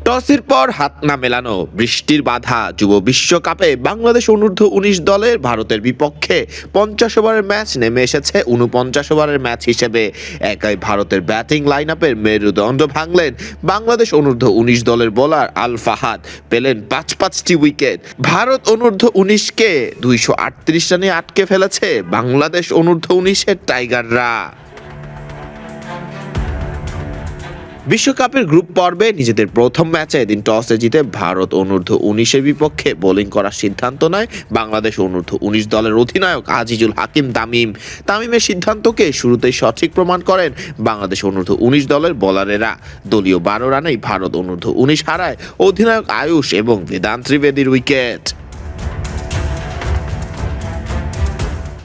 টসের পর হাত না মেলানো, বৃষ্টির বাধা। যুব বিশ্বকাপে বাংলাদেশ অনূর্ধ্ব-19 দলের ভারতের বিপক্ষে 50 ওভারের ম্যাচ নেমে এসেছে 49 ওভারের ম্যাচ হিসেবে। একাই ভারতের ব্যাটিং লাইন আপের মেরুদণ্ড ভাঙলেন বাংলাদেশ অনূর্ধ্ব-19 দলের বোলার আল ফাহাদ। পেলেন 5-5টি উইকেট। ভারত অনূর্ধ্ব-19কে 238 রানে আটকে ফেলেছে বাংলাদেশ অনূর্ধ্ব-19-এর টাইগাররা। বিশ্বকাপের গ্রুপ পর্বে নিজেদের প্রথম ম্যাচে এদিন টসে জিতে ভারত অনূর্ধ্ব-19-এর বিপক্ষে বোলিং করার সিদ্ধান্ত নেয় বাংলাদেশ অনূর্ধ্ব-19 দলের অধিনায়ক আজিজুল হাকিম তামিম। তামিমের সিদ্ধান্তকে শুরুতেই সঠিক প্রমাণ করেন বাংলাদেশ অনূর্ধ্ব-19 দলের বোলারেরা। দলীয় 12 রানেই ভারত অনূর্ধ্ব-19 হারায় অধিনায়ক আয়ুষ এবং বেদান্ত ত্রিবেদীর উইকেট।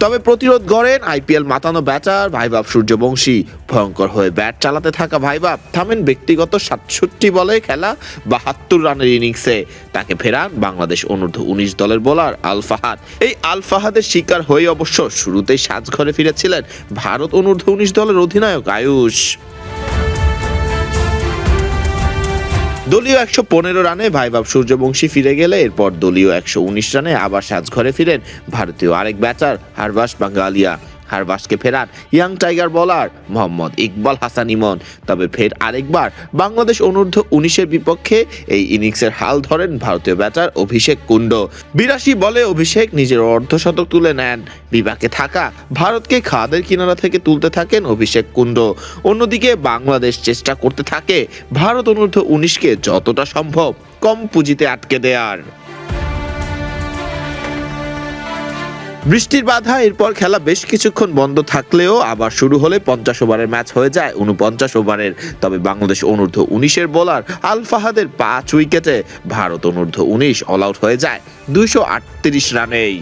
তবে প্রতিরোধ গড়েন আইপিএল মাতানো ব্যাটার ভাইভাব সূর্যবংশী। ভয়ঙ্কর হয়ে ব্যাট চালাতে থাকা ভাইভাব থামেন ব্যক্তিগত 67 বলে খেলা 72 রানের ইনিংসে। তাকে ফেরান বাংলাদেশ অনূর্ধ্ব-19 দলের বোলার আল ফাহাদ। এই আল ফাহাদের শিকার হয়ে অবশ্য শুরুতেই সাজঘরে ফিরেছিলেন ভারত অনূর্ধ্ব-19 দলের অধিনায়ক আয়ুষ। দলীয় 115 রানে ভাইভাব সূর্যবংশী ফিরে গেলে এরপর দলীয় 119 রানে আবার সাজঘরে ফিরেন ভারতীয় আরেক ব্যাটার হারবাস বাঙ্গালিয়া। হারবাসকে ফেরান young tiger bowler Mohammad Iqbal Hasan Emon. তবে ফের আরেকবার বাংলাদেশ অনূর্ধ্ব-19-এর বিপক্ষে এই ইনিংসের হাল ধরেন ভারতীয় ব্যাটার অভিষেক কুন্ড। 82 বলে অভিষেক নিজের অর্ধশতক তুলে নেন। বিপাকে থাকা ভারতকে খাদের কিনারা থেকে তুলতে থাকেন অভিষেক কুন্ড। অন্যদিকে বাংলাদেশ চেষ্টা করতে থাকে ভারত অনূর্ধ্ব-19-কে যতটা সম্ভব কম পুঁজিতে আটকে দেওয়ার। বৃষ্টির বাধা এরপর খেলা বেশ কিছুক্ষণ বন্ধ থাকলেও আবার শুরু হলে 50 ওভারের ম্যাচ হয়ে যায় 49 ওভারের। তবে বাংলাদেশ অনূর্ধ্ব-19-এর বোলার আল ফাহাদের 5 উইকেটে ভারত অনূর্ধ্ব-19 অল আউট হয়ে যায় 238 রানেই।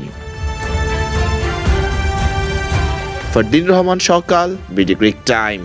ফরদিন রহমান সকাল, বিডি ক্রিক টাইম।